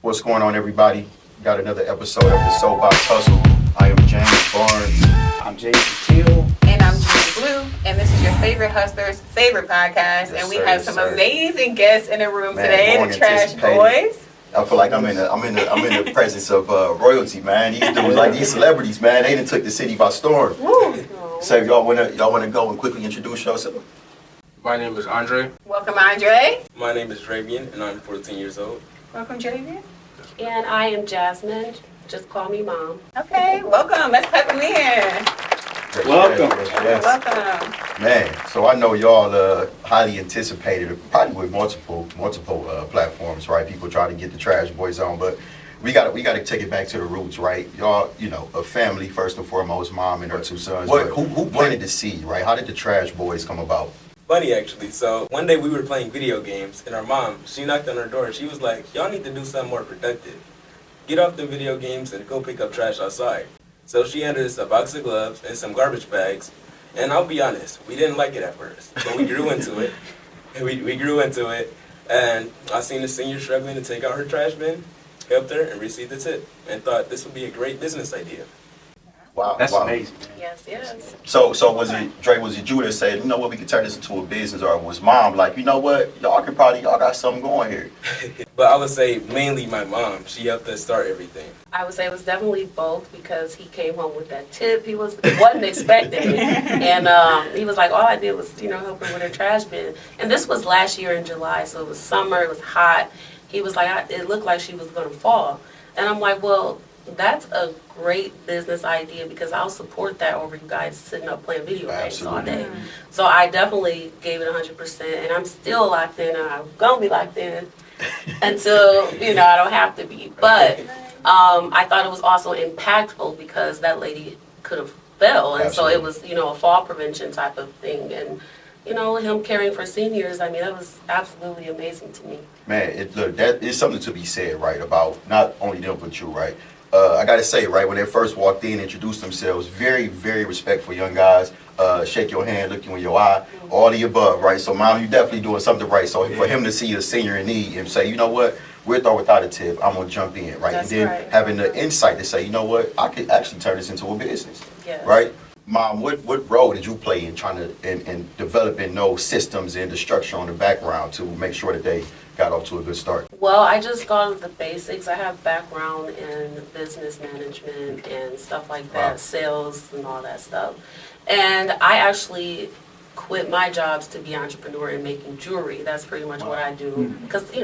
What's going on, everybody? Got another episode of the SoapBox Hustle. I am James Barnes. I'm James Teal. And I'm Julie Blue. And this is your favorite hustler's favorite podcast. Yes, and we sir, have yes, some sir. amazing guests in the room Man, today. long The Trash anticipated. Boys. I feel like I'm in the presence of royalty, man. These dudes, like these celebrities, man, they done took the city by storm. Woo. So if y'all wanna go and quickly introduce yourself. My name is Andre. Welcome, Andre. My name is Ravian, and I'm 14 years old. Welcome, Javier. And I am Jasmine. Just call me Mom. Okay, welcome. Let's pep them in. Welcome. Yes. Welcome. Man, so I know y'all highly anticipated, probably with multiple platforms, right? People try to get the Trash Boys on, but we got to take it back to the roots, right? Y'all, a family first and foremost, mom and her two sons. Who planted the seed, right? How did the Trash Boys come about? Funny, actually. So one day we were playing video games, and our mom, she knocked on our door. She was like, y'all need to do something more productive. Get off the video games and go pick up trash outside. So she handed us a box of gloves and some garbage bags. And I'll be honest, we didn't like it at first, but we grew into it. And we grew into it. And I seen a senior struggling to take out her trash bin, helped her, and received the tip. And thought this would be a great business idea. Wow, That's wow. amazing. Yes. So was it you that said, you know what, we could turn this into a business, or was mom like, you know what, y'all got something going here? But I would say mainly my mom. She helped us start everything. I would say it was definitely both because he came home with that tip. He wasn't expecting it. And he was like, all I did was, help her with her trash bin. And this was last year in July, so it was summer, it was hot. He was like, it looked like she was going to fall. And I'm like, well, that's a great business idea because I'll support that over you guys sitting up playing video games all day. So I definitely gave it 100%, and I'm still locked in, and I'm gonna be locked in until I don't have to be. But I thought it was also impactful because that lady could have fell, and so it was a fall prevention type of thing, and him caring for seniors. I mean, that was absolutely amazing to me. Man, that is something to be said, right, about not only them but you, right? I gotta say, right, when they first walked in, introduced themselves, very, very respectful young guys. Shake your hand, look you in your eye, all the above, right? So, mom, you definitely doing something right. So, for him to see a senior in need and say, you know what, with or without a tip, I'm gonna jump in, right? That's and then right. having the insight to say, you know what, I could actually turn this into a business, Yes. right? Mom, what role did you play in trying to in developing those systems and the structure on the background to make sure that they got off to a good start? Well, I just thought of the basics. I have background in business management and stuff like that, Wow. sales and all that stuff. And I actually quit my jobs to be an entrepreneur in making jewelry. That's pretty much what I do. Because, you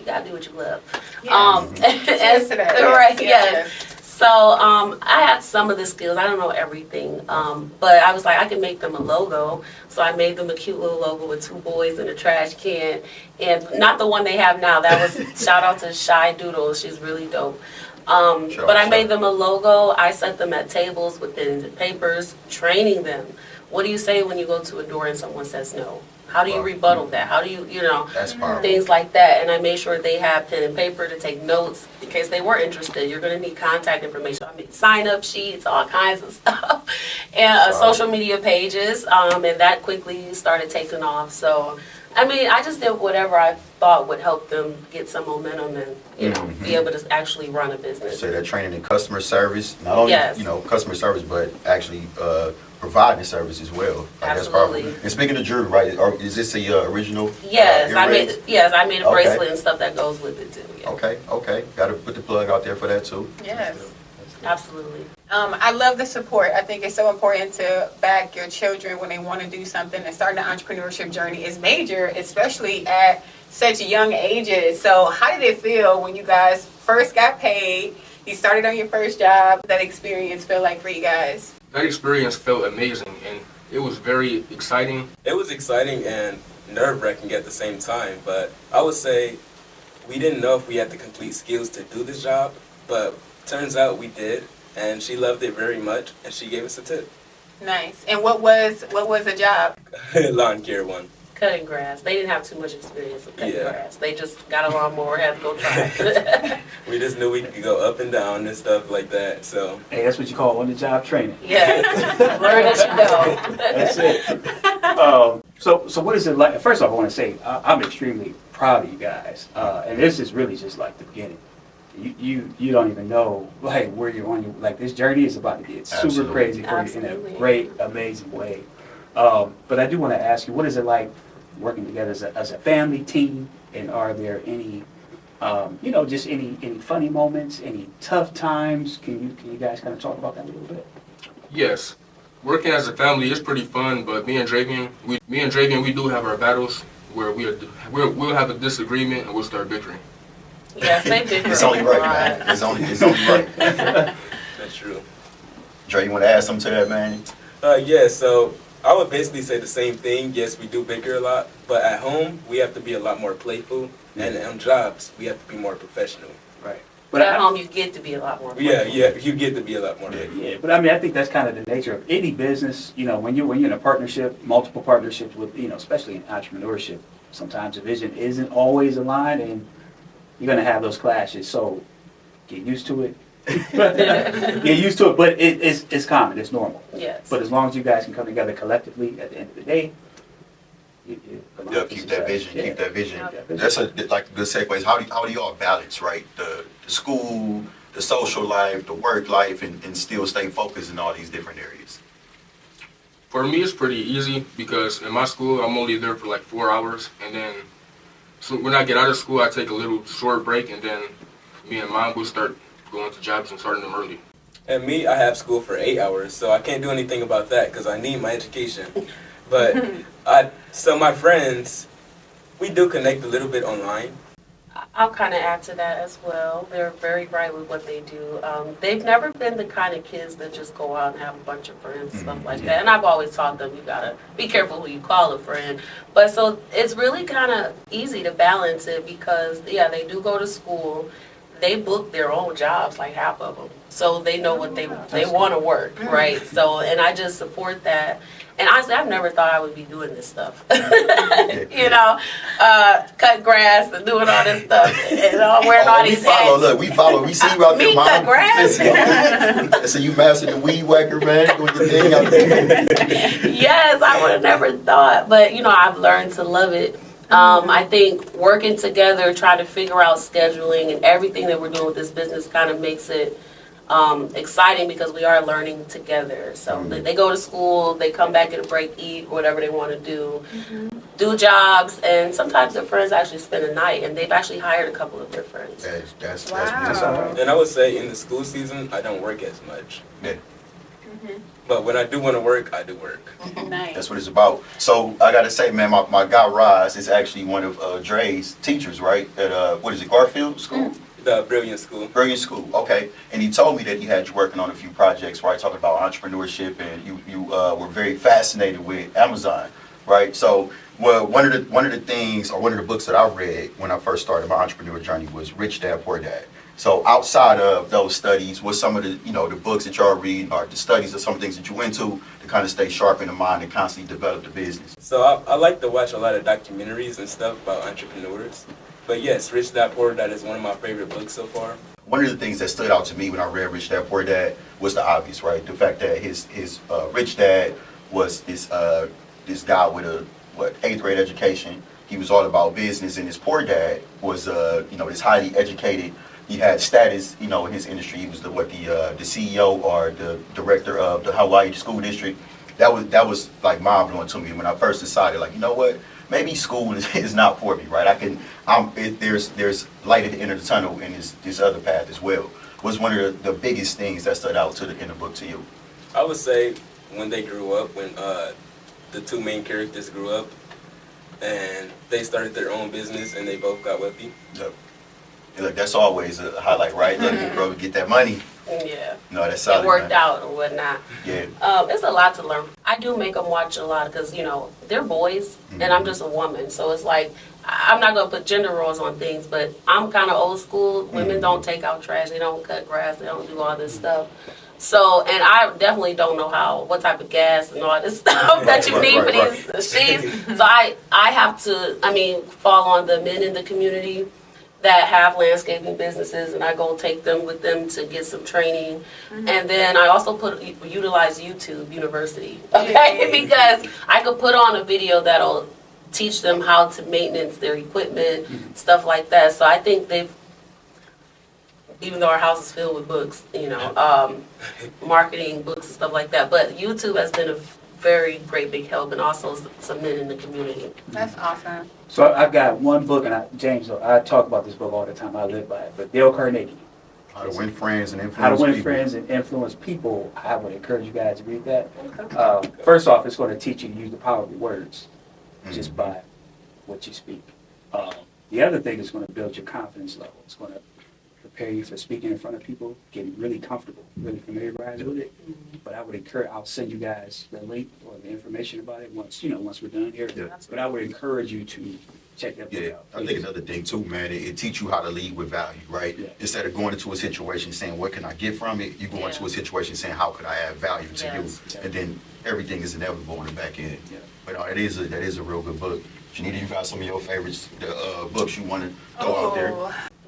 gotta do what you love. Yes. Right, yes. So I had some of the skills. I don't know everything, but I was like, I can make them a logo. So I made them a cute little logo with two boys in a trash can, and not the one they have now. That was shout out to Shy Doodle. She's really dope. But I made them a logo. I set them at tables with pen and papers, training them. What do you say when you go to a door and someone says no? How do you rebuttal that? How do you, That's powerful. things like that. And I made sure they have pen and paper to take notes in case they were interested. You're going to need contact information. I made sign-up sheets, all kinds of stuff. And social media pages. And that quickly started taking off. So, I just did whatever I thought would help them get some momentum and, be able to actually run a business. So that training in customer service, not only, Yes. customer service, but actually providing service as well. That's powerful. Absolutely. And speaking of jewelry, right, is this a original? Yes, I earrings? made a bracelet and stuff that goes with it too. Yeah. Okay. Got to put the plug out there for that too. Yes. Absolutely. I love the support. I think it's so important to back your children when they want to do something, and starting an entrepreneurship journey is major, especially at such young ages. So how did it feel when you guys first got paid? You started on your first job. That experience feel like for you guys? That experience felt amazing, and it was very exciting. It was exciting and nerve-wracking at the same time, but I would say we didn't know if we had the complete skills to do this job, but turns out we did, and she loved it very much, and she gave us a tip. Nice. And what was the job? Lawn care one. Cutting grass. They didn't have too much experience with cutting Yeah. grass. They just got a lawnmower, had to go try it. We just knew we could go up and down and stuff like that, so. Hey, that's what you call on-the-job training. Yes. Learn as you go. That's it. So what is it like? First off, I want to say I'm extremely proud of you guys, and this is really just like the beginning. you don't even know like where you're on your like this journey is about to get super Absolutely. crazy for you in Absolutely. a great, amazing way. But I do want to ask you, what is it like working together as a family team? And are there any, just any funny moments, any tough times? Can you guys kind of talk about that a little bit? Yes. Working as a family is pretty fun, but me and Dravian, we do have our battles where we'll have a disagreement and we'll start bickering. Yes, they bicker. It's only a right, lot. man. It's only right. That's true. Dre, you want to add something to that, man? Yeah, so I would basically say the same thing. Yes, we do bicker a lot, but at home, we have to be a lot more playful, and on jobs, we have to be more professional. Right. But at home, you get to be a lot more. Yeah, playful. you get to be a lot more playful. Yeah, but I mean, I think that's kind of the nature of any business. When you're in a partnership, multiple partnerships with, especially in entrepreneurship, sometimes the vision isn't always aligned, and you're gonna have those clashes. So get used to it. Get used to it, but it's common. It's normal. Yes. But as long as you guys can come together collectively at the end of the day, Yeah, keep that vision. Keep that vision. Yeah. That's a good segue. How do y'all balance, right? The school, the social life, the work life, and still stay focused in all these different areas? For me, it's pretty easy because in my school, I'm only there for like 4 hours, and then so when I get out of school, I take a little short break, and then me and Mom will start going to jobs and starting them early. And me, I have school for 8 hours, so I can't do anything about that because I need my education. But so my friends, we do connect a little bit online. I'll kind of add to that as well. They're very bright with what they do. They've never been the kind of kids that just go out and have a bunch of friends, stuff like that. And I've always taught them, you gotta be careful who you call a friend. But so it's really kind of easy to balance it because, yeah, they do go to school. They book their own jobs, like half of them. So they know what they want to work, right? So, and I just support that. And honestly, I've never thought I would be doing this stuff. Cut grass and doing all this stuff. And wearing all these hats. We follow. We see you out there, Me Mom. cut grass? So you mastered the weed whacker, man, doing your thing out there. Yes, I would have never thought. But, I've learned to love it. I think working together, trying to figure out scheduling and everything that we're doing with this business kind of makes it exciting because we are learning together. So they go to school, they come back at a break, eat, whatever they want to do jobs, and sometimes their friends actually spend a night, and they've actually hired a couple of their friends. That's Wow. awesome. And I would say in the school season, I don't work as much. Yeah. But when I do want to work, I do work. Nice. That's what it's about. So I gotta say, man, my guy Roz is actually one of Dre's teachers, right? At what is it, Garfield School? The Brilliant School. Brilliant School, okay. And he told me that he had you working on a few projects, right? Talking about entrepreneurship, and you were very fascinated with Amazon, right? So, well, one of the things, or one of the books that I read when I first started my entrepreneur journey was Rich Dad Poor Dad. So outside of those studies, what's some of the the books that y'all read, or the studies, or some of the things that you went to kind of stay sharp in the mind and constantly develop the business? So I like to watch a lot of documentaries and stuff about entrepreneurs. But yes, Rich Dad Poor Dad is one of my favorite books so far. One of the things that stood out to me when I read Rich Dad Poor Dad was the obvious, right? The fact that his rich dad was this guy with a 8th grade education. He was all about business, and his poor dad was this highly educated. He had status, in his industry. He was the CEO or the director of the Hawaii school district. That was like mind blowing to me when I first decided, like, you know what? Maybe school is not for me, right? There's light at the end of the tunnel in this other path as well. What's one of the biggest things that stood out in the book to you? I would say when they grew up, when the two main characters grew up, and they started their own business, and they both got wealthy. Yep. And look, that's always a highlight, right? Look, bro, get that money. Yeah. No, that's solid. It worked man. out or whatnot. Yeah. It's a lot to learn. I do make them watch a lot because, they're boys and I'm just a woman. So it's like, I'm not going to put gender roles on things, but I'm kind of old school. Women don't take out trash. They don't cut grass. They don't do all this stuff. So, and I definitely don't know what type of gas and all this stuff that you need for these machines. So I have to, fall on the men in the community that have landscaping businesses, and I go take them with them to get some training. And then I also utilize YouTube University, okay? Because I could put on a video that'll teach them how to maintenance their equipment, stuff like that. So I think even though our house is filled with books, marketing books and stuff like that. But YouTube has been a very great big help, and also some men in the community. That's awesome. So I've got one book, and James, I talk about this book all the time. I live by it. But Dale Carnegie, How to Win Friends and Influence How to Win People. Friends and Influence People. I would encourage you guys to read that. First off, it's going to teach you to use the power of your words just by what you speak. The other thing is going to build your confidence level. It's going to prepare you for speaking in front of people, getting really comfortable, really familiarized with it. But I would encourage, I'll send you guys the link or the information about it once we're done here. Yeah. But I would encourage you to check that book Yeah, out. I think another thing too, man, it teach you how to lead with value, right? Yeah. Instead of going into a situation saying, what can I get from it? You go into a situation saying, how could I add value to Yes. you? And then everything is inevitable on the back end. Yeah. But that is a real good book. Janita, you got some of your favorites, the books you want to throw out there?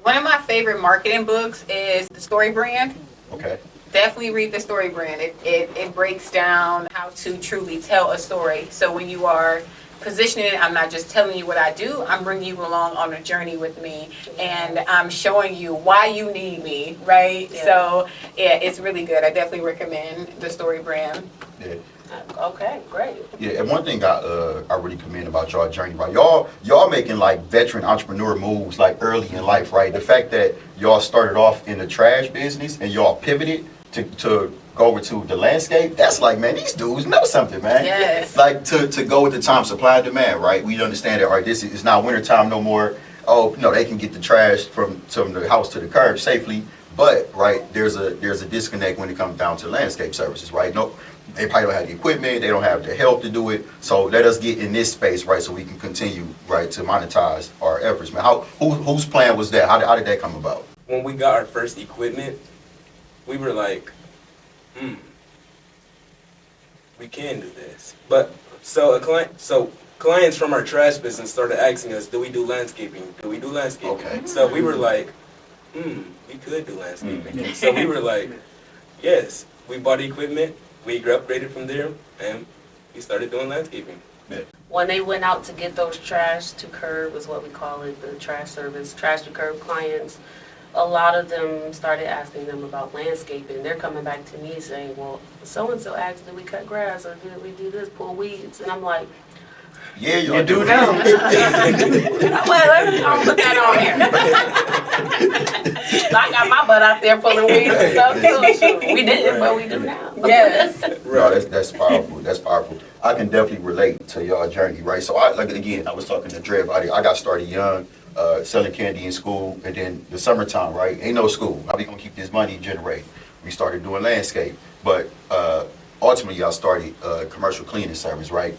One of my favorite marketing books is The Story Brand. Okay. Definitely read The Story Brand. It breaks down how to truly tell a story. So when you are positioning it, I'm not just telling you what I do, I'm bringing you along on a journey with me, and I'm showing you why you need me, right? Yeah. So yeah, it's really good. I definitely recommend The Story Brand. Yeah. Okay, great. Yeah, and one thing I really commend about y'all journey, right? Y'all making like veteran entrepreneur moves like early in life, right? The fact that y'all started off in the trash business and y'all pivoted to go over to the landscape, that's like, man, these dudes know something, man. Yes. Like to go with the time supply and demand, right? We understand that, all right, this is not winter time no more. Oh, no, they can get the trash from the house to the curb safely. But, right, there's a disconnect when it comes down to landscape services, right? No, they probably don't have the equipment, they don't have the help to do it. So let us get in this space, right, so we can continue, right, to monetize our efforts, man. Whose plan was that? How did that come about? When we got our first equipment, we were like, we can do this. But clients from our trash business started asking us, do we do landscaping? Do we do landscaping? Okay. So we were like, we could do landscaping. So we were like, yes. We bought equipment, we upgraded from there, and we started doing landscaping. When they went out to get those trash to curb, is what we call it, the trash service, trash to curb clients, a lot of them started asking them about landscaping. They're coming back to me saying, well, so-and-so asked, did we cut grass or did we do this, pull weeds? And I'm like, Yeah, y'all You do now. well, let me put that on here. I got my butt out there pulling weeds and stuff too. We didn't, but we do now. Yes. No, that's powerful. That's powerful. I can definitely relate to y'all journey, right? So I was talking to Dre about it. I got started young, selling candy in school, and then the summertime, right? Ain't no school. How we gonna keep this money generated? We started doing landscape, but ultimately I started commercial cleaning service, right?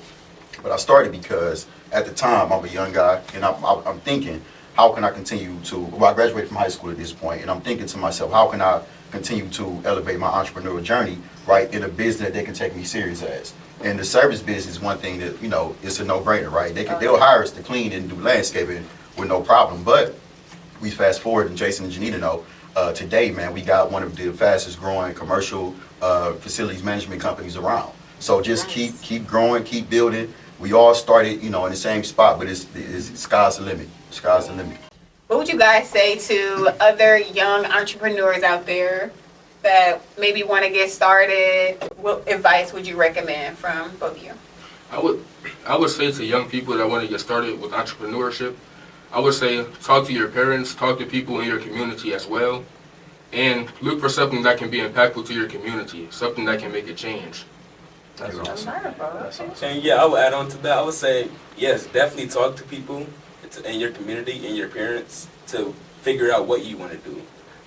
But I started because at the time I'm a young guy, and I'm thinking, how can I continue to? Well, I graduated from high school at this point, and I'm thinking to myself, how can I continue to elevate my entrepreneurial journey, right, in a business that they can take me serious as? And the service business is one thing that, it's a no-brainer, right? They'll hire us to clean and do landscaping with no problem. But we fast forward, and Jason and Janita know, today, man, we got one of the fastest growing commercial facilities management companies around. So just keep growing, keep building. We all started, in the same spot, but it's sky's the limit. Sky's the limit. What would you guys say to other young entrepreneurs out there that maybe want to get started? What advice would you recommend from both of you? I would say to young people that want to get started with entrepreneurship, I would say talk to your parents, talk to people in your community as well, and look for something that can be impactful to your community, something that can make a change. That's awesome. That's awesome. And yeah, I would add on to that. I would say, yes, definitely talk to people in your community and your parents to figure out what you want to do.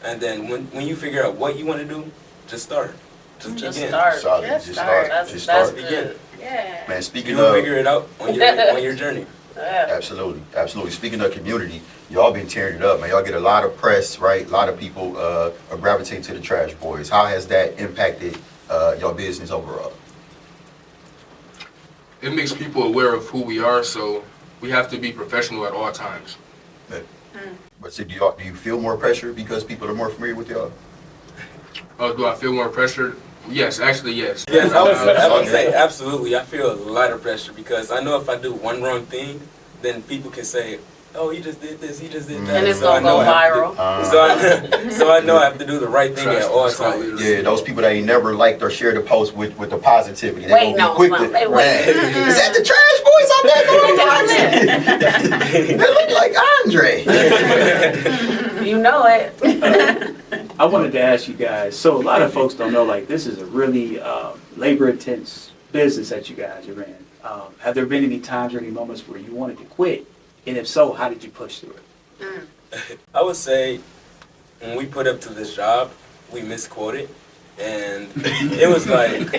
And then when you figure out what you want to do, just start. Just begin. start. Solid. Just Just start. start. That's Just that's start. good. Yeah. Man, speaking You will of, figure it out on your journey. Yeah. absolutely. Speaking of community, y'all been tearing it up, man. Y'all get a lot of press, right? A lot of people are gravitating to the Trash Boys. How has that impacted your business overall? It makes people aware of who we are, so we have to be professional at all times. But so do you feel more pressure because people are more familiar with y'all? Oh, do I feel more pressure? Yes, actually, yes. Yes, I would say absolutely. I feel a lot of pressure because I know if I do one wrong thing, then people can say, oh, he just did this, he just did that. And it's So I gonna go know I have to viral. So I know I have to do the right thing at all times. Yeah, those people that ain't never liked or shared a post with the positivity. They Wait, gonna no, be quick it's to, not. Hey, wait. man, is that the trash boys out there doing the They look like Andre. You know it. I wanted to ask you guys, so a lot of folks don't know, like, this is a really labor-intense business that you guys are in. Have there been any times or any moments where you wanted to quit? And if so, how did you push through it? I would say when we put up to this job, we misquoted. And it was like,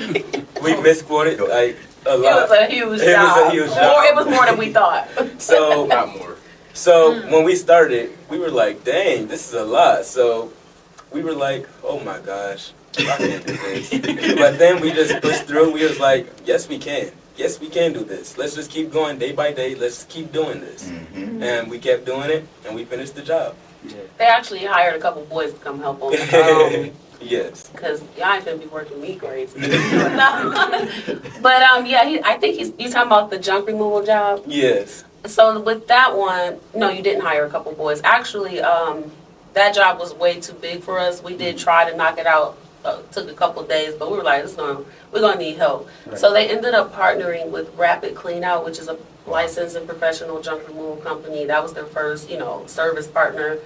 we misquoted like a lot. It was a huge It job. was a huge job. Or it was more than we thought. So, Not more. so when we started, we were like, dang, this is a lot. So we were like, oh my gosh, I can't do this. But then we just pushed through. We was like, yes, we can. Yes, we can do this. Let's just keep going day by day. Let's keep doing this. Mm-hmm. And we kept doing it, and we finished the job. Yeah. They actually hired a couple boys to come help them. Yes. Because y'all ain't gonna be working me crazy. No. But yeah, I think he's talking about the junk removal job. Yes. So with that one, no, you didn't hire a couple boys. Actually, that job was way too big for us. We did try to knock it out. Took a couple of days, but we were like, we're gonna need help. Right. So they ended up partnering with Rapid Clean Out, which is a licensed and professional junk removal company. That was their first, service partner.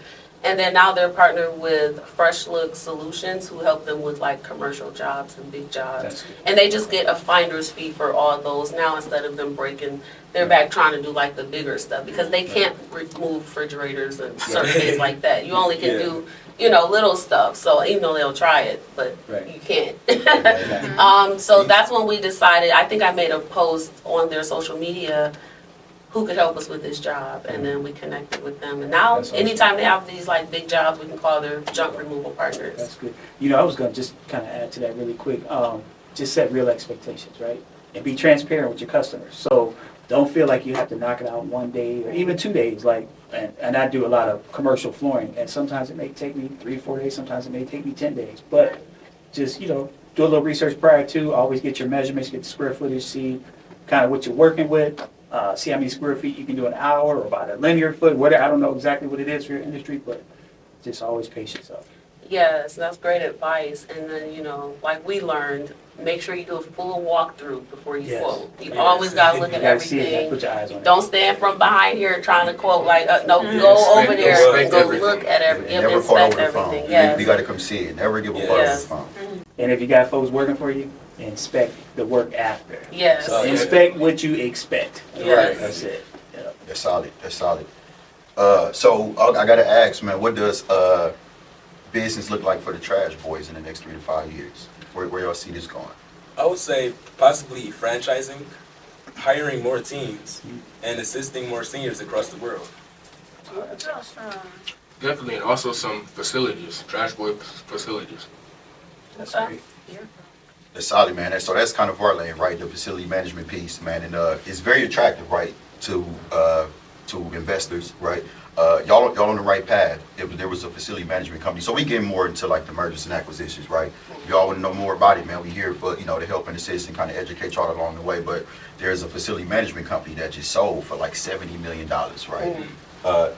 And then now they're partnered with Fresh Look Solutions, who help them with like commercial jobs and big jobs. That's good. And they just get a finder's fee for all those now instead of them breaking their back trying to do like the bigger stuff because they can't remove refrigerators and certain things like that. You only can do, little stuff. So even though they'll try it, but Right. you can't. Right. So that's when we decided, I think I made a post on their social media who could help us with this job, and then we connected with them. And now, That's awesome. anytime they have these like big jobs, we can call their junk removal partners. That's good. I was going to just kind of add to that really quick. Just set real expectations, right? And be transparent with your customers. So don't feel like you have to knock it out in 1 day or even 2 days. And I do a lot of commercial flooring, and sometimes it may take me 3-4 days. Sometimes it may take me 10 days. But just, do a little research prior to. Always get your measurements, get the square footage, see kind of what you're working with. See how many square feet you can do an hour or about a linear foot, whatever. I don't know exactly what it is for your industry, but just always patience up. Yes, that's great advice. And then, like we learned, make sure you do a full walkthrough before you Yes. quote. You Yes. always got to look You at gotta see it, you gotta everything. put your eyes on it. Don't stand from behind here trying to quote like, no, go Inspect- over there and inspect go everything. look at everything, Never call inspect over the phone. everything. We Yes. got to come see it. Never give a fuck Yes. over the phone. And if you got folks working for you, inspect the work after. Yes. So, yeah. Inspect what you expect. Yes. That's it. Yeah. That's solid. That's solid. So I got to ask, man, what does business look like for the Trash Boys in the next 3 to 5 years? Where y'all see this going? I would say possibly franchising, hiring more teams, and assisting more seniors across the world. Definitely, and also some facilities, trash boy facilities. That's great. That's solid, man. So that's kind of our lane, right? The facility management piece, man, and it's very attractive, right, to investors, right? Y'all on the right path. If there was a facility management company, so we get more into like the mergers and acquisitions, right? If y'all want to know more about it, man, we here for to help and assist and kind of educate y'all along the way. But there's a facility management company that just sold for like $70 million, right?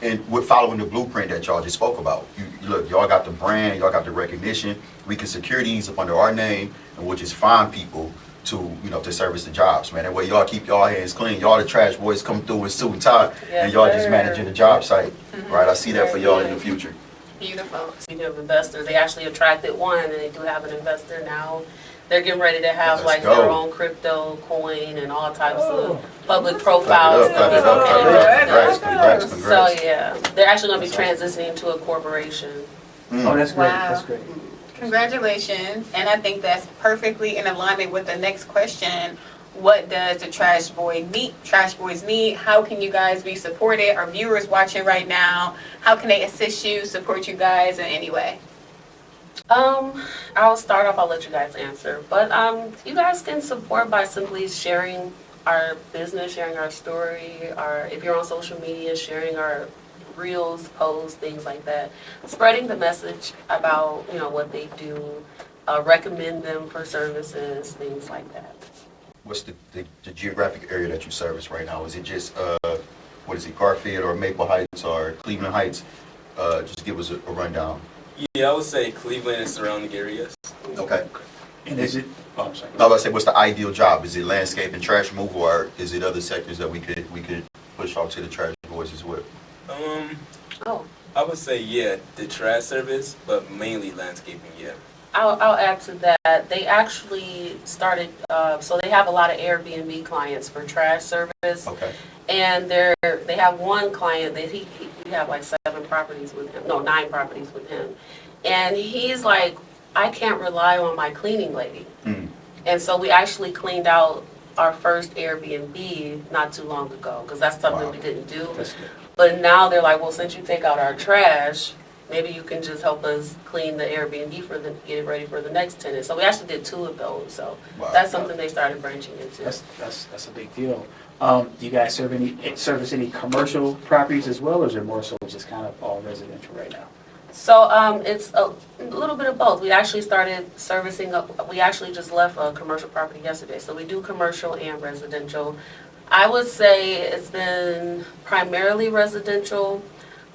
And we're following the blueprint that y'all just spoke about. Look, y'all got the brand, y'all got the recognition. We can secure these up under our name, and we'll just find people to to service the jobs, man. That way y'all keep y'all hands clean. Y'all the trash boys come through in suit and tie, Yes, and y'all just sir. managing the job site, right? I see that for y'all in the future. Beautiful. Speaking of investors, they actually attracted one, and they do have an investor now. They're getting ready to have Let's like go. their own crypto coin and all types of public Clap profiles. it up, clap it so up, people clap can it up. invest. Congrats, congrats. So yeah, they're actually going to be transitioning to a corporation. Oh, that's great. Wow. That's great. Congratulations. And I think that's perfectly in alignment with the next question. What does the Trash Boys need? How can you guys be supported? Our viewers watching right now, how can they assist you, support you guys in any way? I'll start off, I'll let you guys answer. But you guys can support by simply sharing our business, sharing our story, if you're on social media, sharing our reels, posts, things like that. Spreading the message about, what they do, recommend them for services, things like that. What's the geographic area that you service right now? Is it just what is it, Garfield or Maple Heights or Cleveland Heights? Just give us a rundown. Yeah, I would say Cleveland and surrounding areas. Okay. And is it, oh, I'm sorry. I was about to say, what's the ideal job? Is it landscape and trash removal, or is it other sectors that we could push off to the trash boys as well? Oh, I would say, yeah, the trash service, but mainly landscaping, yeah. I'll add to that. They actually started, so they have a lot of Airbnb clients for trash service. Okay. And they have one client that we have like 9 properties with him. And he's like, I can't rely on my cleaning lady. Mm. And so we actually cleaned out our first Airbnb not too long ago, because that's something Wow. we didn't do. That's good. But now they're like, well, since you take out our trash, maybe you can just help us clean the Airbnb get it ready for the next tenant. So we actually did 2 of those. So Wow. that's something they started branching into. That's a big deal. Do you guys service any commercial properties as well, or is it more so just kind of all residential right now? So it's a little bit of both. We actually started servicing, we actually just left a commercial property yesterday. So we do commercial and residential. I would say it's been primarily residential,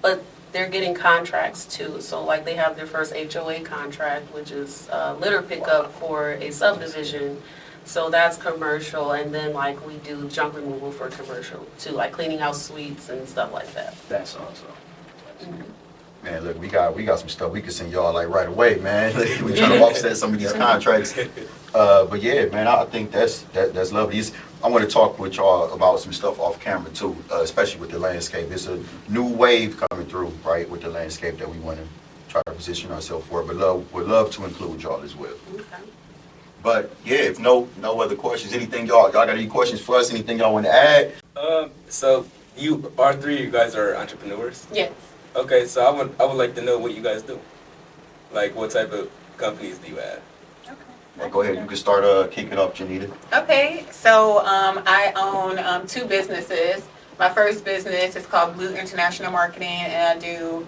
but they're getting contracts too. So like they have their first HOA contract, which is litter pickup for a subdivision. So that's commercial, and then like we do junk removal for commercial too, like cleaning out suites and stuff like that. That's awesome. Man, look, we got some stuff we can send y'all like right away, man. We're trying to offset some of these contracts. But yeah, man, I think that's lovely. I want to talk with y'all about some stuff off camera too, especially with the landscape. It's a new wave coming through, right, with the landscape that we want to try to position ourselves for. But would love to include y'all as well. Okay. But yeah, if no other questions, anything y'all got any questions for us? Anything y'all want to add? So you, all 3 of you guys are entrepreneurs? Yes. Okay, so I would like to know what you guys do. Like, what type of companies do you have? Well, go ahead, you can start kicking off, Janita. Okay, so I own 2 businesses. My first business is called Blue International Marketing, and I do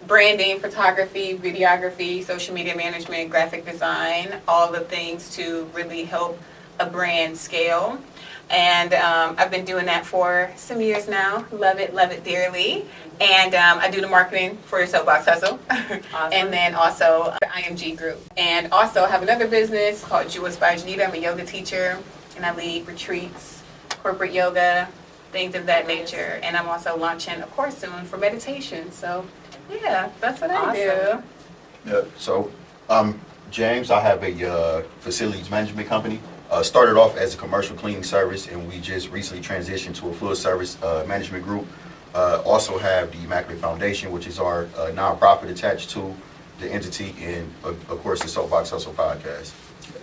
branding, photography, videography, social media management, graphic design, all the things to really help a brand scale. And I've been doing that for some years now. Love it dearly. And I do the marketing for the SoapBox Hustle. Awesome. And then also the IMG group. And also I have another business called Jewels by Janita. I'm a yoga teacher, and I lead retreats, corporate yoga, things of that nature. And I'm also launching a course soon for meditation. So yeah, that's what I do. Yeah, so James, I have a facilities management company. Started off as a commercial cleaning service, and we just recently transitioned to a full service management group. Also have the Immaculate Foundation, which is our nonprofit attached to the entity, and of course the SoapBox Hustle Podcast.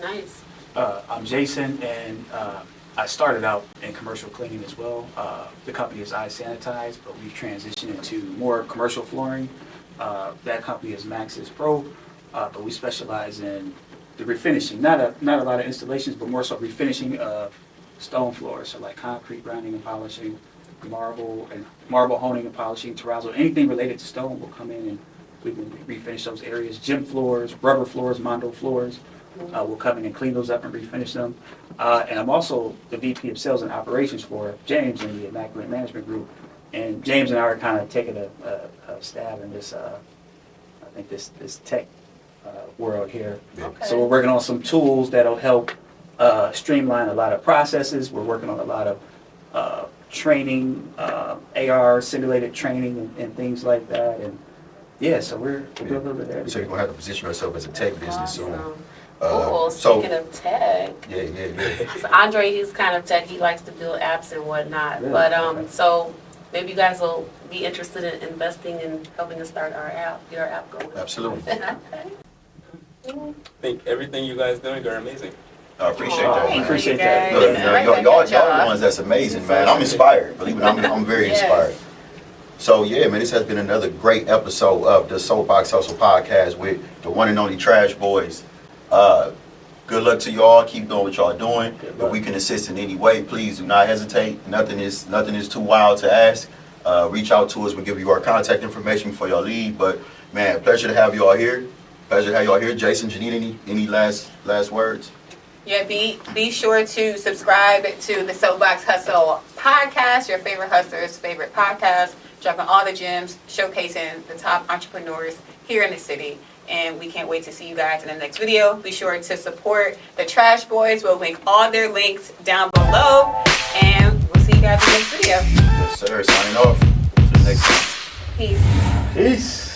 Nice. I'm Jason, and I started out in commercial cleaning as well. The company is iSanitize, but we've transitioned into more commercial flooring. That company is Maxis Pro, but we specialize in the refinishing, not a lot of installations, but more so refinishing of stone floors, so like concrete grinding and polishing, marble honing and polishing, terrazzo, anything related to stone will come in and we can refinish those areas. Gym floors, rubber floors, Mondo floors, we'll come in and clean those up and refinish them. And I'm also the VP of Sales and Operations for James in the Immaculate Management Group. And James and I are kind of taking a stab in this, I think this tech world here. Okay. So we're working on some tools that'll help streamline a lot of processes. We're working on a lot of training, AR simulated training and things like that. And yeah, so we're doing a little bit of everything. So you're gonna have to position yourself as a tech business soon. Awesome. Cool. So Speaking of tech, yeah. so Andre, he's kind of tech. He likes to build apps and whatnot. Really? But so maybe you guys will be interested in investing in helping us start our app, get our app going. Absolutely. I think everything you guys doing are amazing. I appreciate Oh, that. Thank Man. appreciate you that. guys. Look, I y'all think are good job. the ones that's amazing, man. I'm inspired. Believe me, I'm very Yes. inspired. So yeah, man, this has been another great episode of the SoapBox Hustle Podcast with the one and only Trash Boys. Good luck to y'all. Keep doing what y'all doing. If we can assist in any way, please do not hesitate. Nothing is too wild to ask. Reach out to us. We'll give you our contact information before y'all leave. But man, pleasure to have y'all here. Jason, Janita, any last words? Yeah, be sure to subscribe to the SoapBox Hustle Podcast, your favorite hustlers' favorite podcast, dropping all the gems, showcasing the top entrepreneurs here in the city. And we can't wait to see you guys in the next video. Be sure to support the Trash Boys. We'll link all their links down below. And we'll see you guys in the next video. Yes, sir. Signing off. Until next time. Peace. Peace.